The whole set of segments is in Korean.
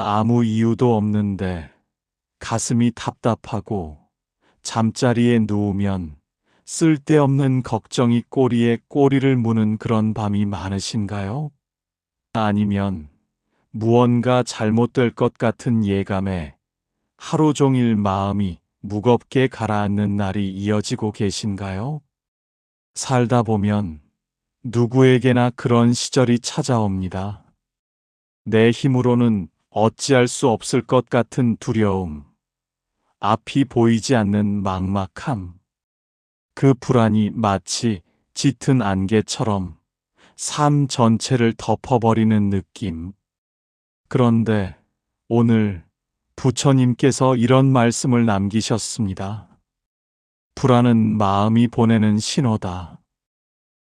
아무 이유도 없는데 가슴이 답답하고 잠자리에 누우면 쓸데없는 걱정이 꼬리에 꼬리를 무는 그런 밤이 많으신가요? 아니면 무언가 잘못될 것 같은 예감에 하루 종일 마음이 무겁게 가라앉는 날이 이어지고 계신가요? 살다 보면 누구에게나 그런 시절이 찾아옵니다. 내 힘으로는 어찌할 수 없을 것 같은 두려움, 앞이 보이지 않는 막막함, 그 불안이 마치 짙은 안개처럼 삶 전체를 덮어버리는 느낌. 그런데 오늘 부처님께서 이런 말씀을 남기셨습니다. 불안은 마음이 보내는 신호다.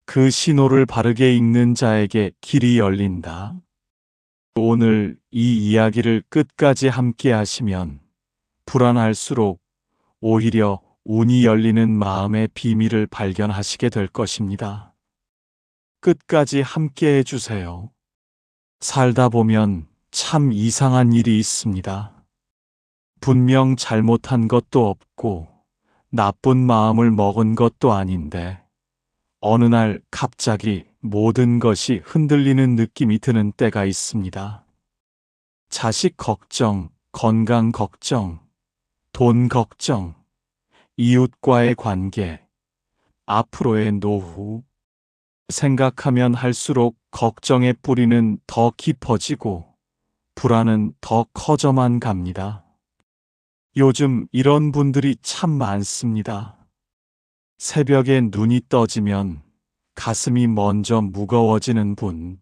그 신호를 바르게 읽는 자에게 길이 열린다. 오늘 이 이야기를 끝까지 함께 하시면 불안할수록 오히려 운이 열리는 마음의 비밀을 발견하시게 될 것입니다. 끝까지 함께 해주세요. 살다 보면 참 이상한 일이 있습니다. 분명 잘못한 것도 없고 나쁜 마음을 먹은 것도 아닌데 어느 날 갑자기 모든 것이 흔들리는 느낌이 드는 때가 있습니다. 자식 걱정, 건강 걱정, 돈 걱정, 이웃과의 관계, 앞으로의 노후. 생각하면 할수록 걱정의 뿌리는 더 깊어지고 불안은 더 커져만 갑니다. 요즘 이런 분들이 참 많습니다. 새벽에 눈이 떠지면 가슴이 먼저 무거워지는 분.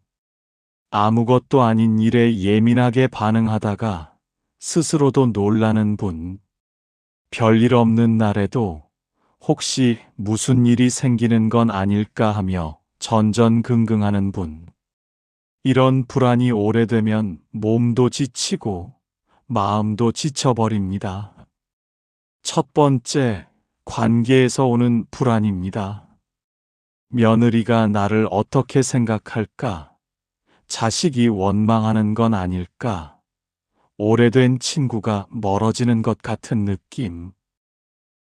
아무것도 아닌 일에 예민하게 반응하다가 스스로도 놀라는 분. 별일 없는 날에도 혹시 무슨 일이 생기는 건 아닐까 하며 전전긍긍하는 분. 이런 불안이 오래되면 몸도 지치고 마음도 지쳐버립니다. 첫 번째, 관계에서 오는 불안입니다. 며느리가 나를 어떻게 생각할까? 자식이 원망하는 건 아닐까? 오래된 친구가 멀어지는 것 같은 느낌.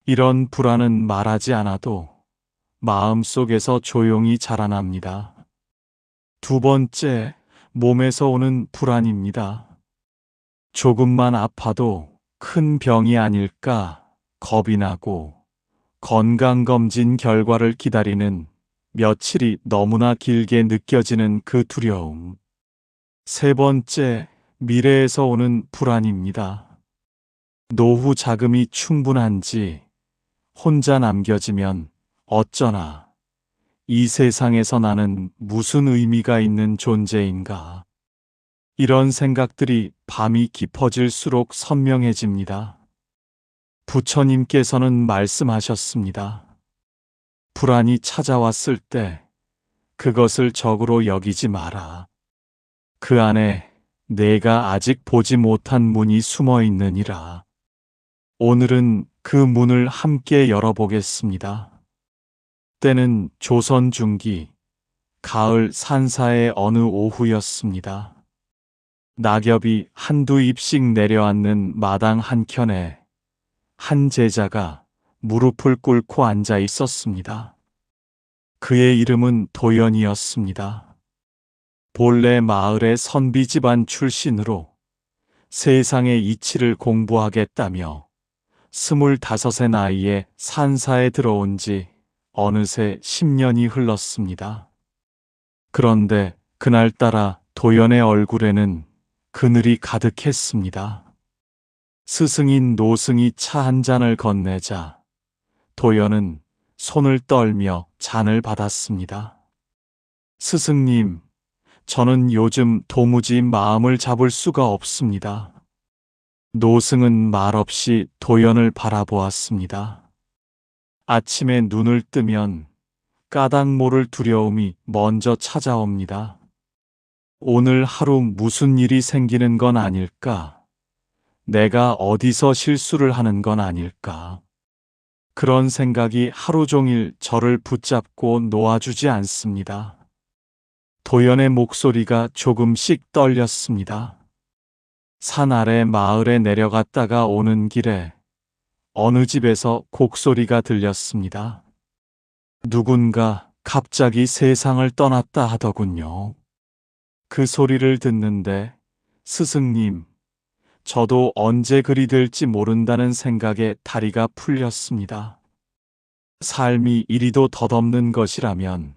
이런 불안은 말하지 않아도 마음속에서 조용히 자라납니다. 두 번째, 몸에서 오는 불안입니다. 조금만 아파도 큰 병이 아닐까 겁이 나고 건강검진 결과를 기다리는 며칠이 너무나 길게 느껴지는 그 두려움. 세 번째, 미래에서 오는 불안입니다. 노후 자금이 충분한지, 혼자 남겨지면 어쩌나, 이 세상에서 나는 무슨 의미가 있는 존재인가. 이런 생각들이 밤이 깊어질수록 선명해집니다. 부처님께서는 말씀하셨습니다. 불안이 찾아왔을 때 그것을 적으로 여기지 마라. 그 안에 내가 아직 보지 못한 문이 숨어 있느니라. 오늘은 그 문을 함께 열어보겠습니다. 때는 조선 중기, 가을 산사의 어느 오후였습니다. 낙엽이 한두 잎씩 내려앉는 마당 한켠에 한 제자가 무릎을 꿇고 앉아 있었습니다. 그의 이름은 도연이었습니다. 본래 마을의 선비 집안 출신으로 세상의 이치를 공부하겠다며 25의 나이에 산사에 들어온 지 어느새 10년이 흘렀습니다. 그런데 그날따라 도연의 얼굴에는 그늘이 가득했습니다. 스승인 노승이 차 한 잔을 건네자 도연은 손을 떨며 잔을 받았습니다. 스승님, 저는 요즘 도무지 마음을 잡을 수가 없습니다. 노승은 말없이 도연을 바라보았습니다. 아침에 눈을 뜨면 까닭 모를 두려움이 먼저 찾아옵니다. 오늘 하루 무슨 일이 생기는 건 아닐까? 내가 어디서 실수를 하는 건 아닐까? 그런 생각이 하루 종일 저를 붙잡고 놓아주지 않습니다. 도연의 목소리가 조금씩 떨렸습니다. 산 아래 마을에 내려갔다가 오는 길에 어느 집에서 곡소리가 들렸습니다. 누군가 갑자기 세상을 떠났다 하더군요. 그 소리를 듣는데 스승님, 저도 언제 그리 될지 모른다는 생각에 다리가 풀렸습니다. 삶이 이리도 덧없는 것이라면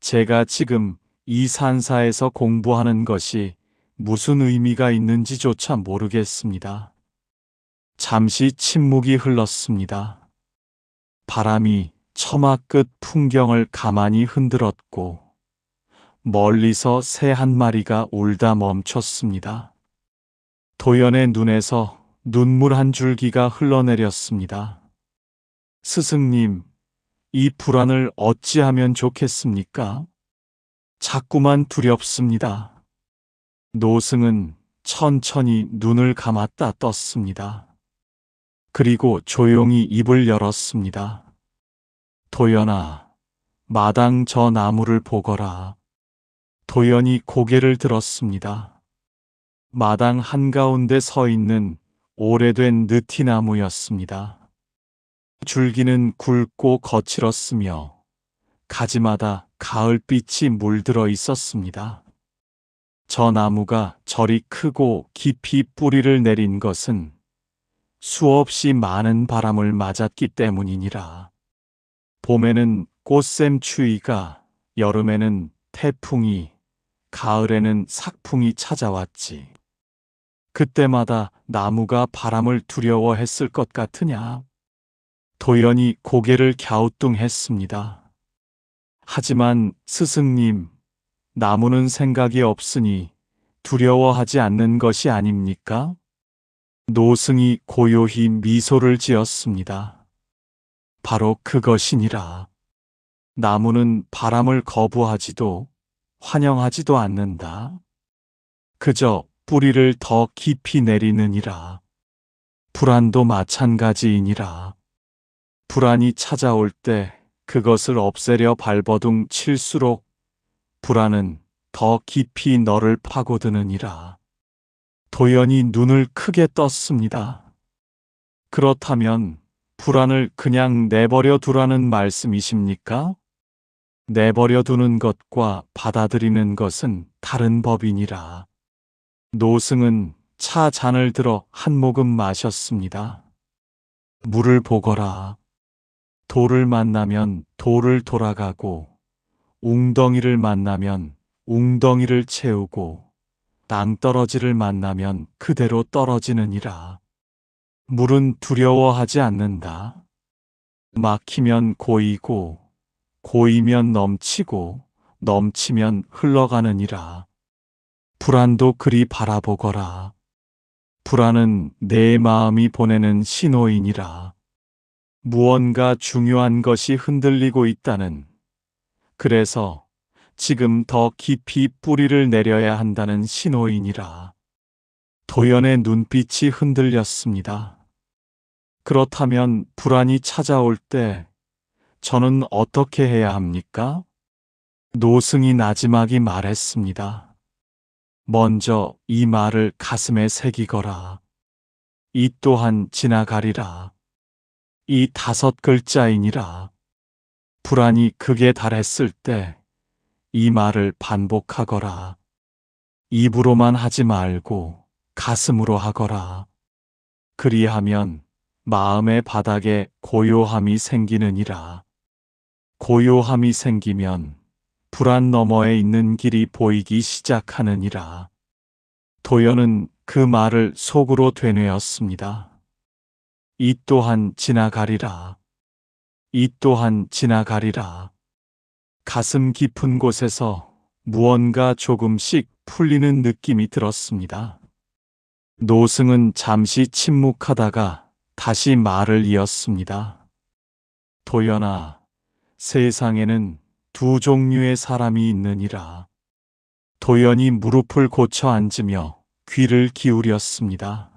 제가 지금 이 산사에서 공부하는 것이 무슨 의미가 있는지조차 모르겠습니다. 잠시 침묵이 흘렀습니다. 바람이 처마 끝 풍경을 가만히 흔들었고 멀리서 새 한 마리가 울다 멈췄습니다. 도연의 눈에서 눈물 한 줄기가 흘러내렸습니다. 스승님, 이 불안을 어찌하면 좋겠습니까? 자꾸만 두렵습니다. 노승은 천천히 눈을 감았다 떴습니다. 그리고 조용히 입을 열었습니다. 도연아, 마당 저 나무를 보거라. 도연이 고개를 들었습니다. 마당 한가운데 서 있는 오래된 느티나무였습니다. 줄기는 굵고 거칠었으며 가지마다 가을빛이 물들어 있었습니다. 저 나무가 저리 크고 깊이 뿌리를 내린 것은 수없이 많은 바람을 맞았기 때문이니라. 봄에는 꽃샘 추위가, 여름에는 태풍이, 가을에는 삭풍이 찾아왔지. 그때마다 나무가 바람을 두려워했을 것 같으냐? 도연이 고개를 갸우뚱했습니다. 하지만 스승님, 나무는 생각이 없으니 두려워하지 않는 것이 아닙니까? 노승이 고요히 미소를 지었습니다. 바로 그것이니라. 나무는 바람을 거부하지도 환영하지도 않는다. 그저 뿌리를 더 깊이 내리느니라. 불안도 마찬가지이니라. 불안이 찾아올 때 그것을 없애려 발버둥 칠수록 불안은 더 깊이 너를 파고드느니라. 도연이 눈을 크게 떴습니다. 그렇다면 불안을 그냥 내버려 두라는 말씀이십니까? 내버려 두는 것과 받아들이는 것은 다른 법이니라. 노승은 차 잔을 들어 한 모금 마셨습니다. 물을 보거라. 돌을 만나면 돌을 돌아가고 웅덩이를 만나면 웅덩이를 채우고 낭떠러지를 만나면 그대로 떨어지느니라. 물은 두려워하지 않는다. 막히면 고이고 고이면 넘치고 넘치면 흘러가느니라. 불안도 그리 바라보거라. 불안은 내 마음이 보내는 신호이니라. 무언가 중요한 것이 흔들리고 있다는, 그래서 지금 더 깊이 뿌리를 내려야 한다는 신호이니라. 도연의 눈빛이 흔들렸습니다. 그렇다면 불안이 찾아올 때 저는 어떻게 해야 합니까? 노승이 나지막이 말했습니다. 먼저 이 말을 가슴에 새기거라. 이 또한 지나가리라. 이 5글자이니라. 불안이 극에 달했을 때 이 말을 반복하거라. 입으로만 하지 말고 가슴으로 하거라. 그리하면 마음의 바닥에 고요함이 생기느니라. 고요함이 생기면 불안 너머에 있는 길이 보이기 시작하느니라. 도연은 그 말을 속으로 되뇌었습니다. 이 또한 지나가리라. 이 또한 지나가리라. 가슴 깊은 곳에서 무언가 조금씩 풀리는 느낌이 들었습니다. 노승은 잠시 침묵하다가 다시 말을 이었습니다. 도연아, 세상에는 두 종류의 사람이 있느니라. 도연이 무릎을 고쳐 앉으며 귀를 기울였습니다.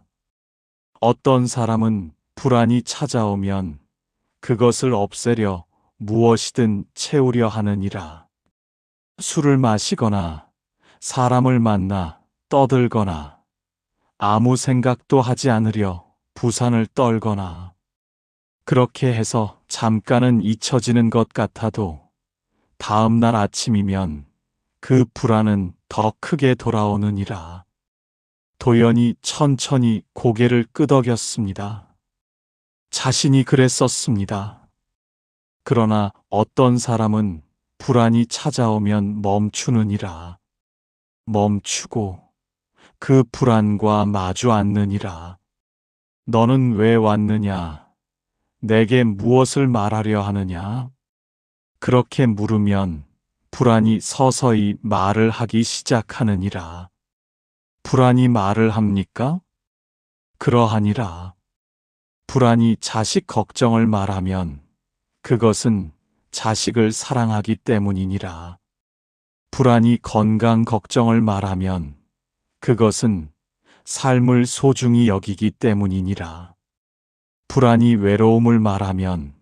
어떤 사람은 불안이 찾아오면 그것을 없애려 무엇이든 채우려 하느니라. 술을 마시거나 사람을 만나 떠들거나 아무 생각도 하지 않으려 부산을 떨거나 그렇게 해서 잠깐은 잊혀지는 것 같아도 다음 날 아침이면 그 불안은 더 크게 돌아오느니라. 도연이 천천히 고개를 끄덕였습니다. 자신이 그랬었습니다. 그러나 어떤 사람은 불안이 찾아오면 멈추느니라. 멈추고 그 불안과 마주 앉느니라. 너는 왜 왔느냐? 내게 무엇을 말하려 하느냐? 그렇게 물으면 불안이 서서히 말을 하기 시작하느니라. 불안이 말을 합니까? 그러하니라. 불안이 자식 걱정을 말하면 그것은 자식을 사랑하기 때문이니라. 불안이 건강 걱정을 말하면 그것은 삶을 소중히 여기기 때문이니라. 불안이 외로움을 말하면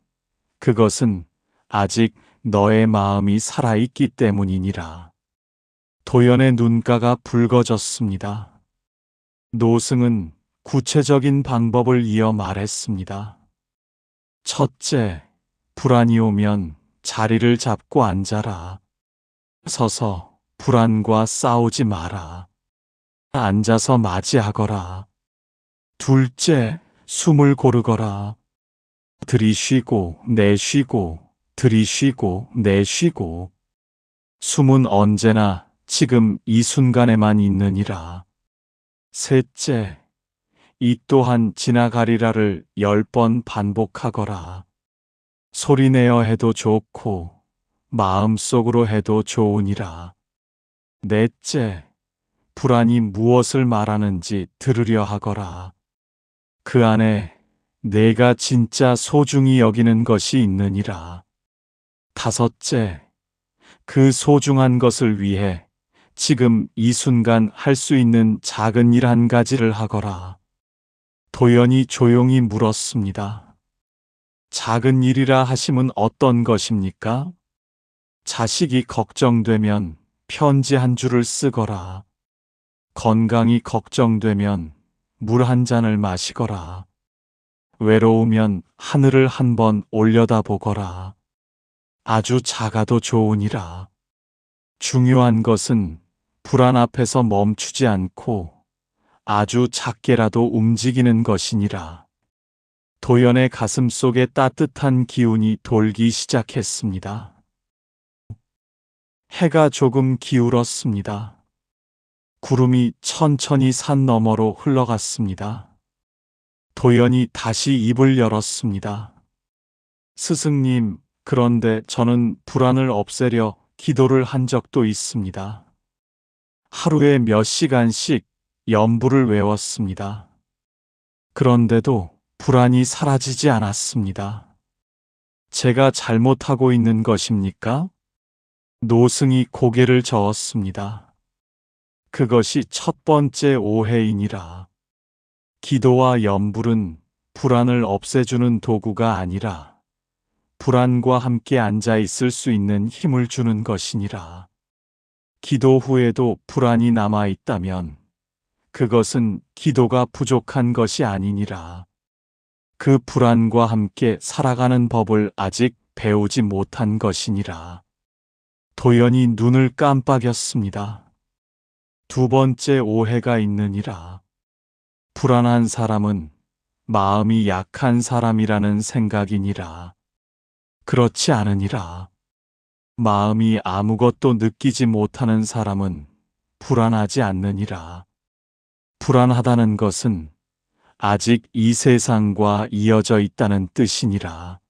그것은 아직 너의 마음이 살아있기 때문이니라. 도연의 눈가가 붉어졌습니다. 노승은 구체적인 방법을 이어 말했습니다. 첫째, 불안이 오면 자리를 잡고 앉아라. 서서 불안과 싸우지 마라. 앉아서 맞이하거라. 둘째, 숨을 고르거라. 들이쉬고 내쉬고 들이쉬고 내쉬고. 숨은 언제나 지금 이 순간에만 있느니라. 셋째, 이 또한 지나가리라를 10번 반복하거라. 소리내어 해도 좋고 마음속으로 해도 좋으니라. 넷째, 불안이 무엇을 말하는지 들으려 하거라. 그 안에 내가 진짜 소중히 여기는 것이 있느니라. 다섯째, 그 소중한 것을 위해 지금 이 순간 할 수 있는 작은 일 한 가지를 하거라. 도연이 조용히 물었습니다. 작은 일이라 하심은 어떤 것입니까? 자식이 걱정되면 편지 한 줄을 쓰거라. 건강이 걱정되면 물 한 잔을 마시거라. 외로우면 하늘을 한번 올려다보거라. 아주 작아도 좋으니라. 중요한 것은 불안 앞에서 멈추지 않고 아주 작게라도 움직이는 것이니라. 도연의 가슴 속에 따뜻한 기운이 돌기 시작했습니다. 해가 조금 기울었습니다. 구름이 천천히 산 너머로 흘러갔습니다. 도연이 다시 입을 열었습니다. 스승님, 그런데 저는 불안을 없애려 기도를 한 적도 있습니다. 하루에 몇 시간씩 연부를 외웠습니다. 그런데도 불안이 사라지지 않았습니다. 제가 잘못하고 있는 것입니까? 노승이 고개를 저었습니다. 그것이 첫 번째 오해이니라. 기도와 연불은 불안을 없애주는 도구가 아니라 불안과 함께 앉아 있을 수 있는 힘을 주는 것이니라. 기도 후에도 불안이 남아 있다면 그것은 기도가 부족한 것이 아니니라. 그 불안과 함께 살아가는 법을 아직 배우지 못한 것이니라. 도연이 눈을 깜빡였습니다. 두 번째 오해가 있느니라. 불안한 사람은 마음이 약한 사람이라는 생각이니라. 그렇지 않으니라. 마음이 아무것도 느끼지 못하는 사람은 불안하지 않느니라. 불안하다는 것은 아직 이 세상과 이어져 있다는 뜻이니라.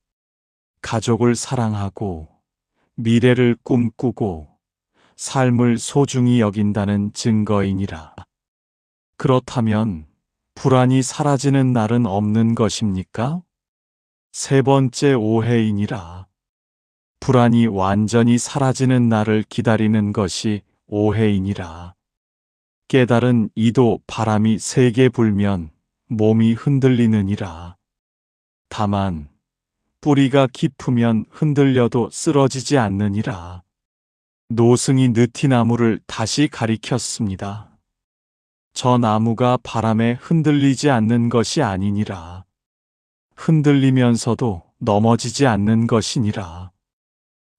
가족을 사랑하고 미래를 꿈꾸고 삶을 소중히 여긴다는 증거이니라. 그렇다면 불안이 사라지는 날은 없는 것입니까? 세 번째 오해이니라. 불안이 완전히 사라지는 날을 기다리는 것이 오해이니라. 깨달은 이도 바람이 세게 불면 몸이 흔들리느니라. 다만 뿌리가 깊으면 흔들려도 쓰러지지 않느니라. 노승이 느티나무를 다시 가리켰습니다. 저 나무가 바람에 흔들리지 않는 것이 아니니라. 흔들리면서도 넘어지지 않는 것이니라.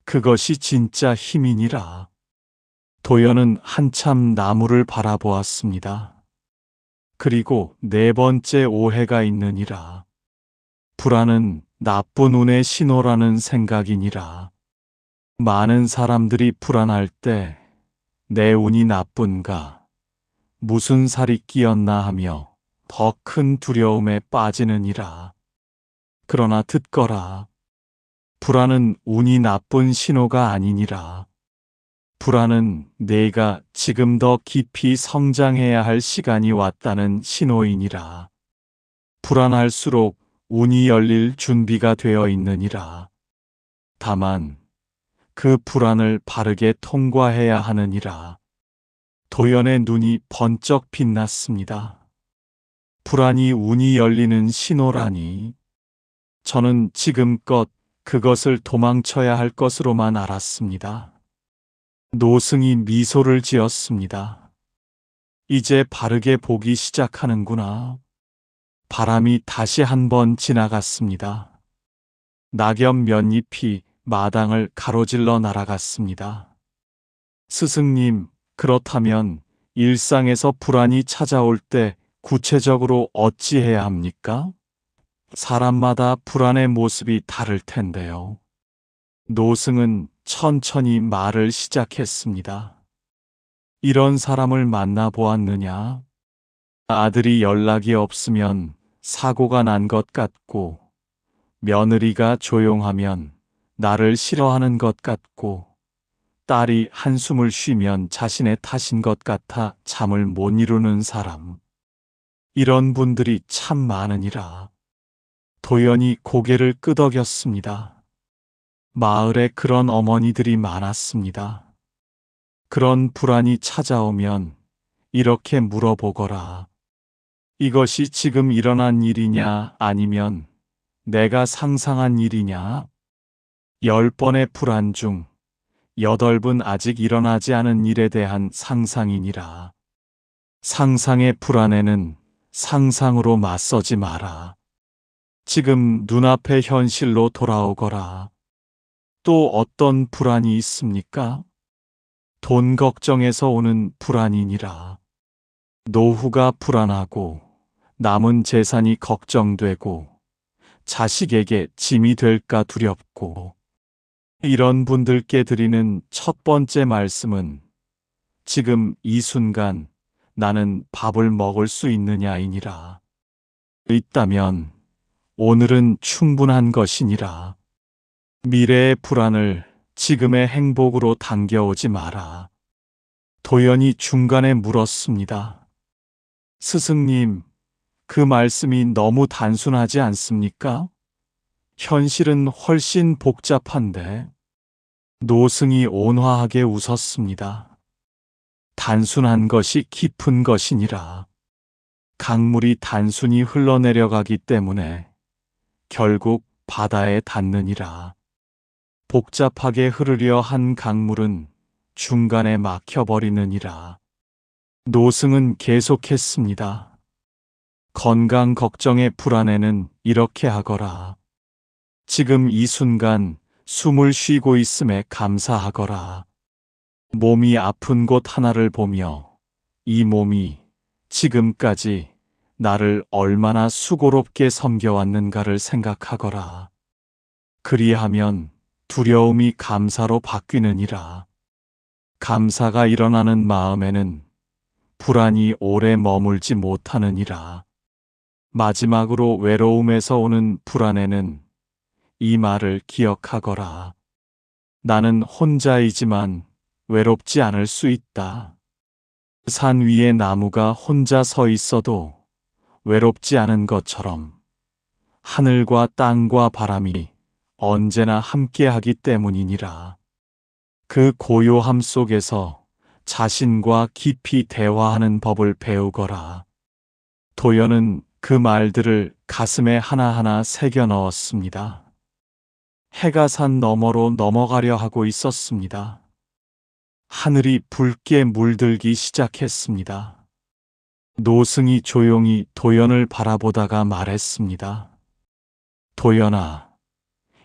그것이 진짜 힘이니라. 도연은 한참 나무를 바라보았습니다. 그리고 네 번째 오해가 있느니라. 불안은 나쁜 운의 신호라는 생각이니라. 많은 사람들이 불안할 때 내 운이 나쁜가, 무슨 살이 끼었나 하며 더 큰 두려움에 빠지느니라. 그러나 듣거라. 불안은 운이 나쁜 신호가 아니니라. 불안은 내가 지금 더 깊이 성장해야 할 시간이 왔다는 신호이니라. 불안할수록 운이 열릴 준비가 되어 있느니라. 다만 그 불안을 바르게 통과해야 하느니라. 도연의 눈이 번쩍 빛났습니다. 불안이 운이 열리는 신호라니. 저는 지금껏 그것을 도망쳐야 할 것으로만 알았습니다. 노승이 미소를 지었습니다. 이제 바르게 보기 시작하는구나. 바람이 다시 한번 지나갔습니다. 낙엽 몇 잎이 마당을 가로질러 날아갔습니다. 스승님, 그렇다면 일상에서 불안이 찾아올 때 구체적으로 어찌해야 합니까? 사람마다 불안의 모습이 다를 텐데요. 노승은 천천히 말을 시작했습니다. 이런 사람을 만나보았느냐? 아들이 연락이 없으면 사고가 난 것 같고, 며느리가 조용하면 나를 싫어하는 것 같고, 딸이 한숨을 쉬면 자신의 탓인 것 같아 잠을 못 이루는 사람. 이런 분들이 참 많으니라. 도연이 고개를 끄덕였습니다. 마을에 그런 어머니들이 많았습니다. 그런 불안이 찾아오면 이렇게 물어보거라. 이것이 지금 일어난 일이냐 아니면 내가 상상한 일이냐? 10번의 불안 중 8은 아직 일어나지 않은 일에 대한 상상이니라. 상상의 불안에는 상상으로 맞서지 마라. 지금 눈앞의 현실로 돌아오거라. 또 어떤 불안이 있습니까? 돈 걱정에서 오는 불안이니라. 노후가 불안하고 남은 재산이 걱정되고 자식에게 짐이 될까 두렵고, 이런 분들께 드리는 첫 번째 말씀은 지금 이 순간 나는 밥을 먹을 수 있느냐이니라. 있다면 오늘은 충분한 것이니라. 미래의 불안을 지금의 행복으로 당겨오지 마라. 도연이 중간에 물었습니다. 스승님, 그 말씀이 너무 단순하지 않습니까? 현실은 훨씬 복잡한데. 노승이 온화하게 웃었습니다. 단순한 것이 깊은 것이니라. 강물이 단순히 흘러내려가기 때문에 결국 바다에 닿느니라. 복잡하게 흐르려 한 강물은 중간에 막혀버리느니라. 노승은 계속했습니다. 건강 걱정의 불안에는 이렇게 하거라. 지금 이 순간 숨을 쉬고 있음에 감사하거라. 몸이 아픈 곳 하나를 보며 이 몸이 지금까지 나를 얼마나 수고롭게 섬겨왔는가를 생각하거라. 그리하면 두려움이 감사로 바뀌느니라. 감사가 일어나는 마음에는 불안이 오래 머물지 못하느니라. 마지막으로 외로움에서 오는 불안에는 이 말을 기억하거라. 나는 혼자이지만 외롭지 않을 수 있다. 산 위에 나무가 혼자 서 있어도 외롭지 않은 것처럼 하늘과 땅과 바람이 언제나 함께하기 때문이니라. 그 고요함 속에서 자신과 깊이 대화하는 법을 배우거라. 도연은 그 말들을 가슴에 하나하나 새겨 넣었습니다. 해가 산 너머로 넘어가려 하고 있었습니다. 하늘이 붉게 물들기 시작했습니다. 노승이 조용히 도연을 바라보다가 말했습니다. 도연아,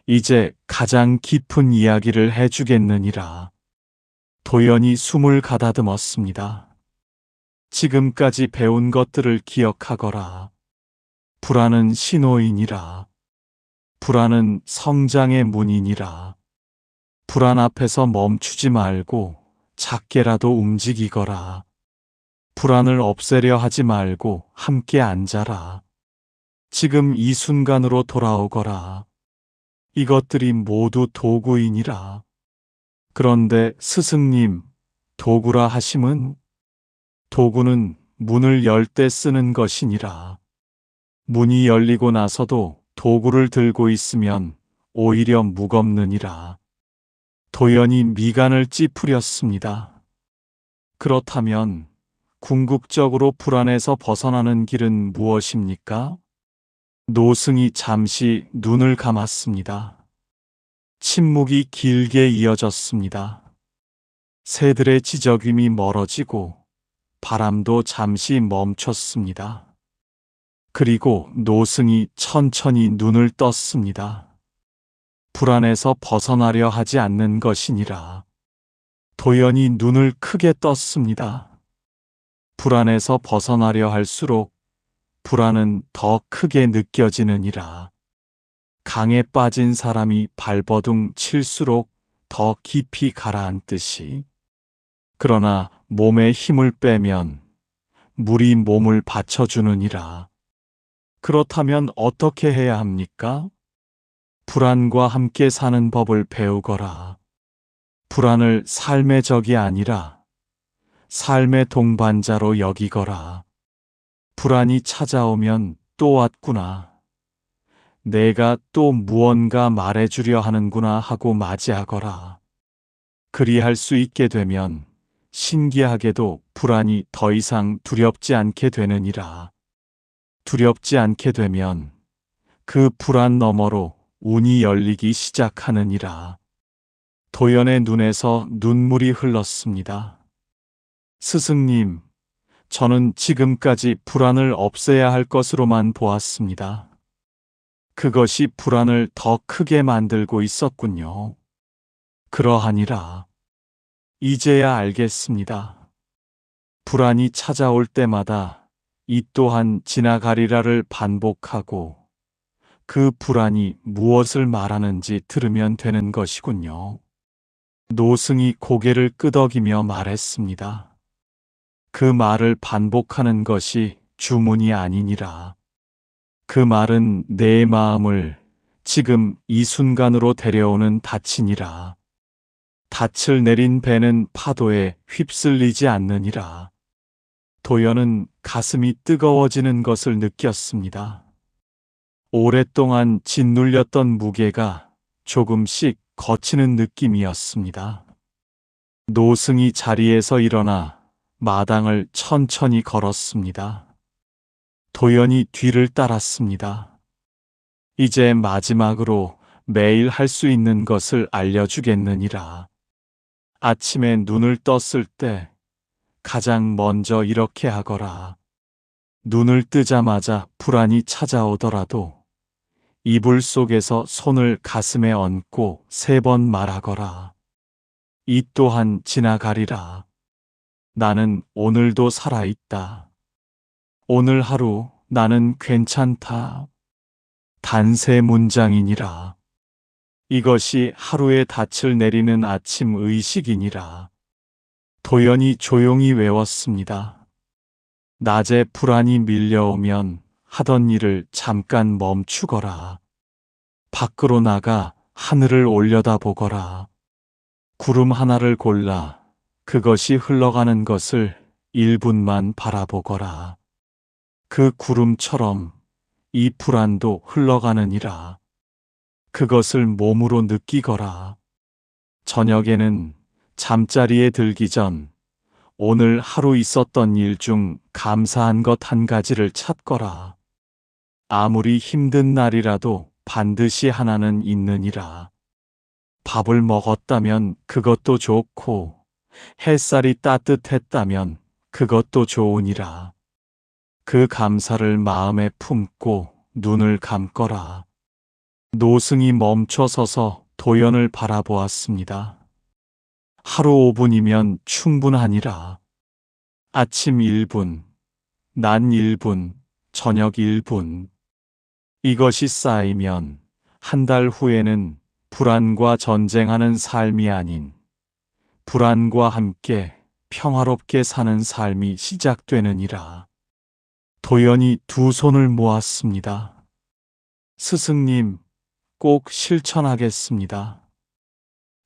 이제 가장 깊은 이야기를 해주겠느니라. 도연이 숨을 가다듬었습니다. 지금까지 배운 것들을 기억하거라. 불안은 신호이니라. 불안은 성장의 문이니라. 불안 앞에서 멈추지 말고 작게라도 움직이거라. 불안을 없애려 하지 말고 함께 앉아라. 지금 이 순간으로 돌아오거라. 이것들이 모두 도구이니라. 그런데 스승님, 도구라 하심은? 도구는 문을 열 때 쓰는 것이니라. 문이 열리고 나서도 도구를 들고 있으면 오히려 무겁느니라. 도연이 미간을 찌푸렸습니다. 그렇다면 궁극적으로 불안에서 벗어나는 길은 무엇입니까? 노승이 잠시 눈을 감았습니다. 침묵이 길게 이어졌습니다. 새들의 지저귀이 멀어지고 바람도 잠시 멈췄습니다. 그리고 노승이 천천히 눈을 떴습니다. 불안에서 벗어나려 하지 않는 것이니라. 도연이 눈을 크게 떴습니다. 불안에서 벗어나려 할수록 불안은 더 크게 느껴지느니라. 강에 빠진 사람이 발버둥 칠수록 더 깊이 가라앉듯이. 그러나 몸에 힘을 빼면 물이 몸을 받쳐주느니라. 그렇다면 어떻게 해야 합니까? 불안과 함께 사는 법을 배우거라. 불안을 삶의 적이 아니라 삶의 동반자로 여기거라. 불안이 찾아오면 또 왔구나. 내가 또 무언가 말해주려 하는구나 하고 맞이하거라. 그리할 수 있게 되면 신기하게도 불안이 더 이상 두렵지 않게 되느니라. 두렵지 않게 되면 그 불안 너머로 운이 열리기 시작하느니라. 도연의 눈에서 눈물이 흘렀습니다. 스승님, 저는 지금까지 불안을 없애야 할 것으로만 보았습니다. 그것이 불안을 더 크게 만들고 있었군요. 그러하니라. 이제야 알겠습니다. 불안이 찾아올 때마다 이 또한 지나가리라를 반복하고 그 불안이 무엇을 말하는지 들으면 되는 것이군요. 노승이 고개를 끄덕이며 말했습니다. 그 말을 반복하는 것이 주문이 아니니라. 그 말은 내 마음을 지금 이 순간으로 데려오는 닻이니라. 닻을 내린 배는 파도에 휩쓸리지 않느니라. 도연은 가슴이 뜨거워지는 것을 느꼈습니다. 오랫동안 짓눌렸던 무게가 조금씩 거치는 느낌이었습니다. 노승이 자리에서 일어나 마당을 천천히 걸었습니다. 도연이 뒤를 따랐습니다. 이제 마지막으로 매일 할 수 있는 것을 알려주겠느니라. 아침에 눈을 떴을 때 가장 먼저 이렇게 하거라. 눈을 뜨자마자 불안이 찾아오더라도 이불 속에서 손을 가슴에 얹고 3번 말하거라. 이 또한 지나가리라. 나는 오늘도 살아있다. 오늘 하루 나는 괜찮다. 단 3문장이니라. 이것이 하루의 닻을 내리는 아침 의식이니라. 도연이 조용히 외웠습니다. 낮에 불안이 밀려오면 하던 일을 잠깐 멈추거라. 밖으로 나가 하늘을 올려다보거라. 구름 하나를 골라 그것이 흘러가는 것을 1분만 바라보거라. 그 구름처럼 이 불안도 흘러가느니라. 그것을 몸으로 느끼거라. 저녁에는 잠자리에 들기 전 오늘 하루 있었던 일 중 감사한 것 한 가지를 찾거라. 아무리 힘든 날이라도 반드시 하나는 있느니라. 밥을 먹었다면 그것도 좋고 햇살이 따뜻했다면 그것도 좋으니라. 그 감사를 마음에 품고 눈을 감거라. 노승이 멈춰 서서 도연을 바라보았습니다. 하루 5분이면 충분하니라. 아침 1분, 낮 1분, 저녁 1분. 이것이 쌓이면 한 달 후에는 불안과 전쟁하는 삶이 아닌 불안과 함께 평화롭게 사는 삶이 시작되느니라. 도연이 두 손을 모았습니다. 스승님, 꼭 실천하겠습니다.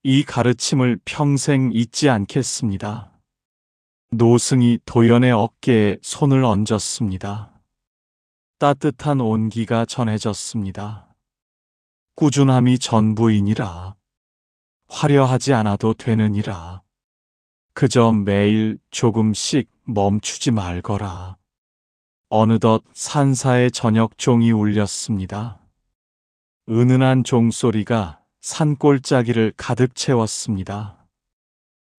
이 가르침을 평생 잊지 않겠습니다. 노승이 도연의 어깨에 손을 얹었습니다. 따뜻한 온기가 전해졌습니다. 꾸준함이 전부이니라. 화려하지 않아도 되느니라. 그저 매일 조금씩 멈추지 말거라. 어느덧 산사의 저녁 종이 울렸습니다. 은은한 종소리가 산골짜기를 가득 채웠습니다.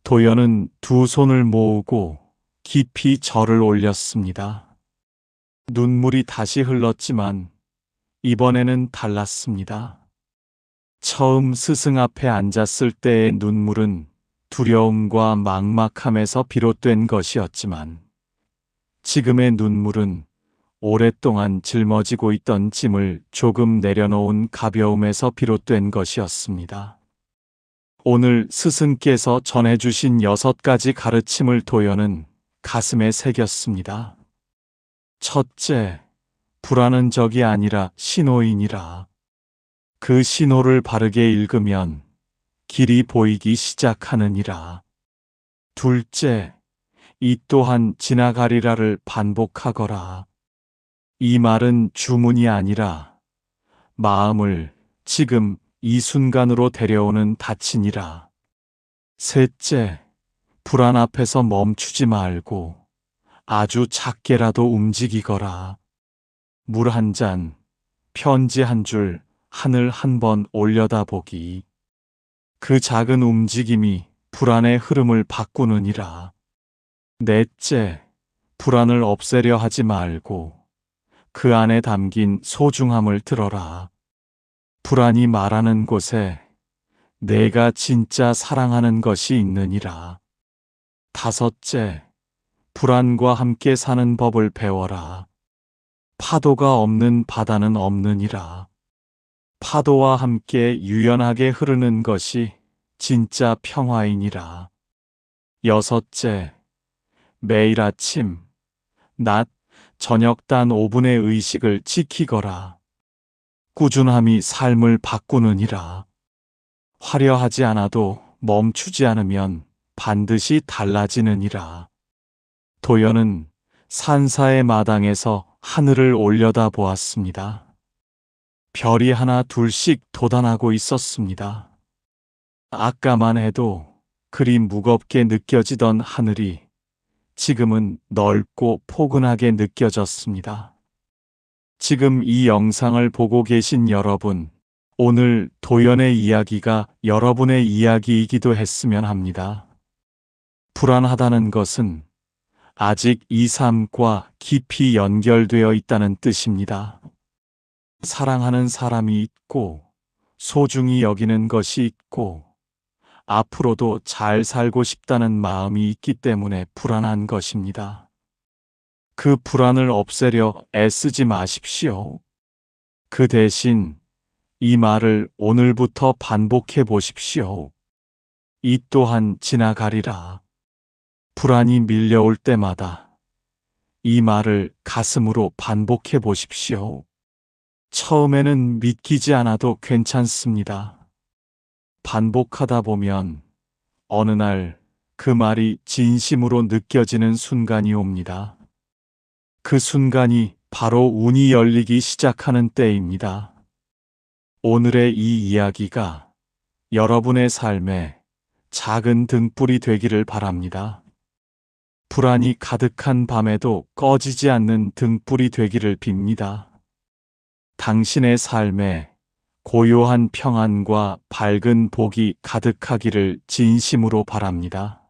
도연은 두 손을 모으고 깊이 절을 올렸습니다. 눈물이 다시 흘렀지만 이번에는 달랐습니다. 처음 스승 앞에 앉았을 때의 눈물은 두려움과 막막함에서 비롯된 것이었지만 지금의 눈물은 오랫동안 짊어지고 있던 짐을 조금 내려놓은 가벼움에서 비롯된 것이었습니다. 오늘 스승께서 전해주신 6가지 가르침을 도연은 가슴에 새겼습니다. 첫째, 불안은 적이 아니라 신호이니라. 그 신호를 바르게 읽으면 길이 보이기 시작하느니라. 둘째, 이 또한 지나가리라를 반복하거라. 이 말은 주문이 아니라 마음을 지금 이 순간으로 데려오는 닻이니라. 셋째, 불안 앞에서 멈추지 말고 아주 작게라도 움직이거라. 물 한 잔, 편지 한 줄, 하늘 한 번 올려다보기. 그 작은 움직임이 불안의 흐름을 바꾸느니라. 넷째, 불안을 없애려 하지 말고 그 안에 담긴 소중함을 들어라. 불안이 말하는 곳에 내가 진짜 사랑하는 것이 있느니라. 다섯째, 불안과 함께 사는 법을 배워라. 파도가 없는 바다는 없느니라. 파도와 함께 유연하게 흐르는 것이 진짜 평화이니라. 여섯째, 매일 아침, 낮, 저녁 단 5분의 의식을 지키거라. 꾸준함이 삶을 바꾸느니라. 화려하지 않아도 멈추지 않으면 반드시 달라지느니라. 도연은 산사의 마당에서 하늘을 올려다 보았습니다. 별이 하나 둘씩 돋아나고 있었습니다. 아까만 해도 그리 무겁게 느껴지던 하늘이 지금은 넓고 포근하게 느껴졌습니다. 지금 이 영상을 보고 계신 여러분, 오늘 도연의 이야기가 여러분의 이야기이기도 했으면 합니다. 불안하다는 것은 아직 이 삶과 깊이 연결되어 있다는 뜻입니다. 사랑하는 사람이 있고, 소중히 여기는 것이 있고, 앞으로도 잘 살고 싶다는 마음이 있기 때문에 불안한 것입니다. 그 불안을 없애려 애쓰지 마십시오. 그 대신 이 말을 오늘부터 반복해 보십시오. 이 또한 지나가리라. 불안이 밀려올 때마다 이 말을 가슴으로 반복해 보십시오. 처음에는 믿기지 않아도 괜찮습니다. 반복하다 보면 어느 날 그 말이 진심으로 느껴지는 순간이 옵니다. 그 순간이 바로 운이 열리기 시작하는 때입니다. 오늘의 이 이야기가 여러분의 삶에 작은 등불이 되기를 바랍니다. 불안이 가득한 밤에도 꺼지지 않는 등불이 되기를 빕니다. 당신의 삶에 고요한 평안과 밝은 복이 가득하기를 진심으로 바랍니다.